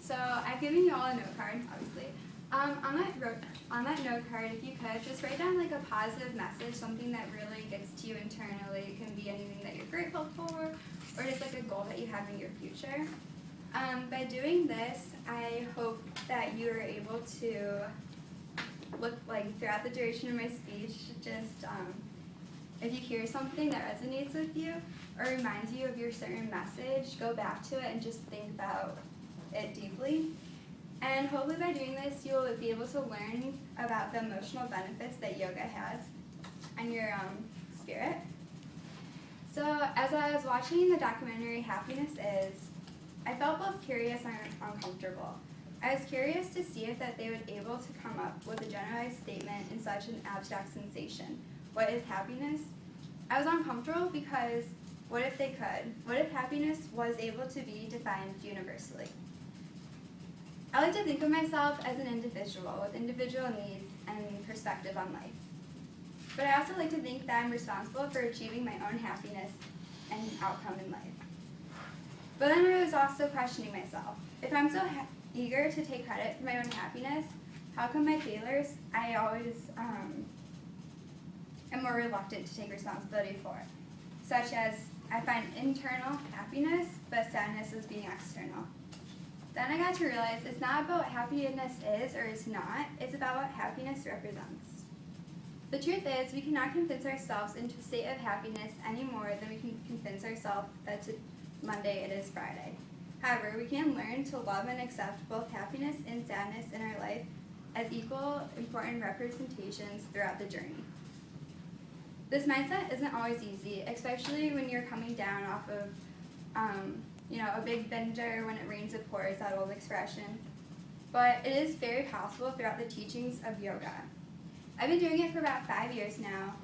So I've given you all a note card, obviously. On that note card, if you could, just write down like a positive message, something that really gets to you internally. It can be anything that you're grateful for, or just like a goal that you have in your future. By doing this, I hope that you are able to look like throughout the duration of my speech, just if you hear something that resonates with you or reminds you of your certain message, go back to it and just think about it deeply. And hopefully by doing this, you'll be able to learn about the emotional benefits that yoga has on your spirit. So as I was watching the documentary Happiness Is, I felt both curious and uncomfortable. I was curious to see if that they would be able to come up with a generalized statement in such an abstract sensation. What is happiness? I was uncomfortable because what if they could? What if happiness was able to be defined universally? I like to think of myself as an individual with individual needs and perspective on life. But I also like to think that I'm responsible for achieving my own happiness and outcome in life. But then I was also questioning myself. If I'm so eager to take credit for my own happiness, how come my failures I always am more reluctant to take responsibility for? Such as I find internal happiness, but sadness as being external. Then I got to realize it's not about what happiness is or is not, it's about what happiness represents. The truth is, we cannot convince ourselves into a state of happiness any more than we can convince ourselves that Monday it is Friday. However, we can learn to love and accept both happiness and sadness in our life as equal important representations throughout the journey. This mindset isn't always easy, especially when you're coming down off of a big bender. When it rains it pours, that old expression. But it is very possible throughout the teachings of yoga. I've been doing it for about 5 years now,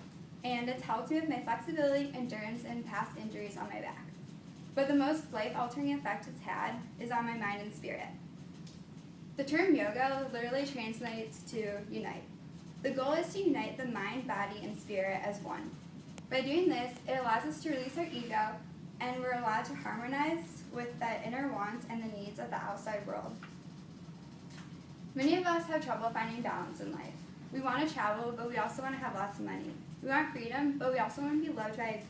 and it's helped me with my flexibility, endurance, and past injuries on my back. But the most life-altering effect it's had is on my mind and spirit. The term yoga literally translates to unite. The goal is to unite the mind, body, and spirit as one. By doing this, it allows us to release our ego, and we're allowed to harmonize with the inner wants and the needs of the outside world. Many of us have trouble finding balance in life. We want to travel, but we also want to have lots of money. We want freedom, but we also want to be loved by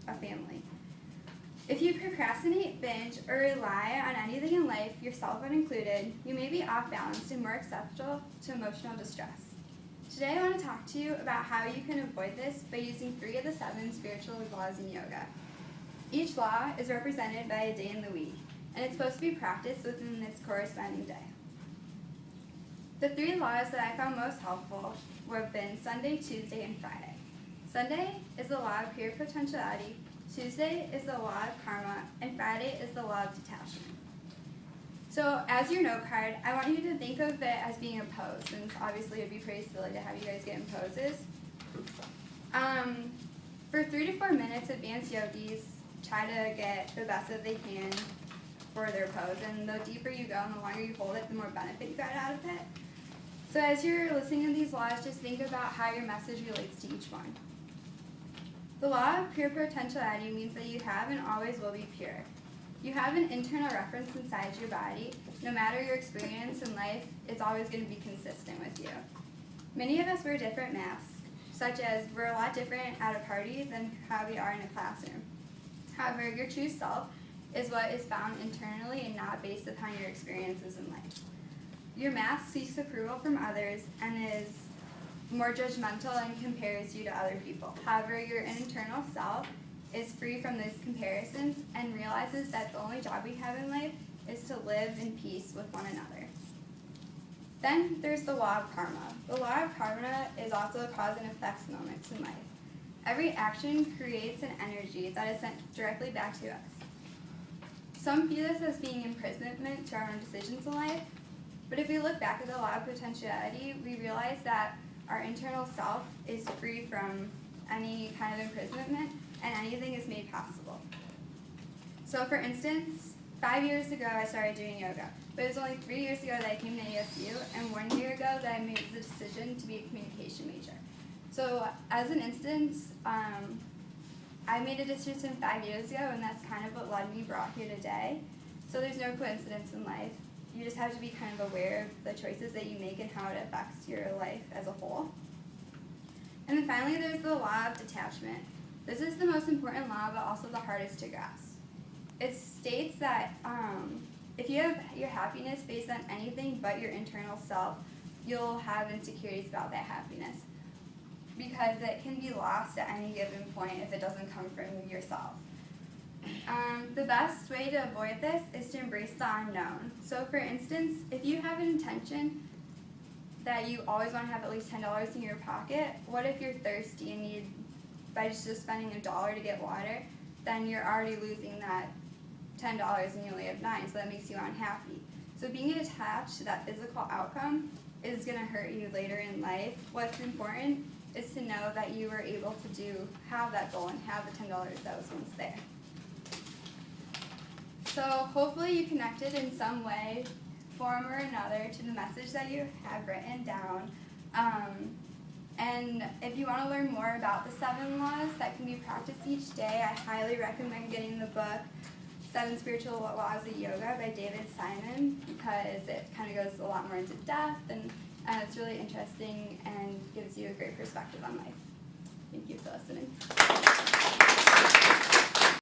a family. If you procrastinate, binge, or rely on anything in life, yourself included, you may be off balance and more susceptible to emotional distress. Today I want to talk to you about how you can avoid this by using 3 of the 7 spiritual laws in yoga. Each law is represented by a day in the week, and it's supposed to be practiced within its corresponding day. The 3 laws that I found most helpful have been Sunday, Tuesday, and Friday. Sunday is the law of pure potentiality, Tuesday is the law of karma, and Friday is the law of detachment. So as your note card, I want you to think of it as being a pose, since obviously it would be pretty silly to have you guys get in poses. For 3 to 4 minutes, advanced yogis try to get the best that they can for their pose, and the deeper you go and the longer you hold it, the more benefit you get out of it. So as you're listening to these laws, just think about how your message relates to each one. The law of pure potentiality means that you have and always will be pure. You have an internal reference inside your body. No matter your experience in life, it's always going to be consistent with you. Many of us wear different masks, such as we're a lot different at a party than how we are in a classroom. However, your true self is what is found internally and not based upon your experiences in life. Your mask seeks approval from others and is more judgmental and compares you to other people. However, your internal self is free from these comparisons and realizes that the only job we have in life is to live in peace with one another. Then there's the law of karma. The law of karma is also a cause and effects moments in life. Every action creates an energy that is sent directly back to us. Some view this as being imprisonment to our own decisions in life, but if we look back at the law of potentiality, we realize that our internal self is free from any kind of imprisonment, and anything is made possible. So for instance, 5 years ago I started doing yoga, but it was only 3 years ago that I came to ASU, and 1 year ago that I made the decision to be a communication major. So as an instance, I made a decision 5 years ago, and that's kind of what led me brought here today. So there's no coincidence in life. you just have to be kind of aware of the choices that you make and how it affects your life as a whole. And then finally, there's the law of detachment. This is the most important law, but also the hardest to grasp. It states that if you have your happiness based on anything but your internal self, you'll have insecurities about that happiness, because it can be lost at any given point if it doesn't come from yourself. The best way to avoid this is to embrace the unknown. So for instance, if you have an intention that you always want to have at least $10 in your pocket, what if you're thirsty and need, by just spending $1 to get water, then you're already losing that $10 and you only have $9, so that makes you unhappy. So being attached to that physical outcome is going to hurt you later in life. What's important is to know that you were able to have that goal and have the $10 that was once there. So hopefully you connected in some way, form or another, to the message that you have written down. And if you want to learn more about the 7 laws that can be practiced each day, I highly recommend getting the book 7 Spiritual Laws of Yoga by David Simon, because it kind of goes a lot more into depth, and it's really interesting and gives you a great perspective on life. Thank you for listening.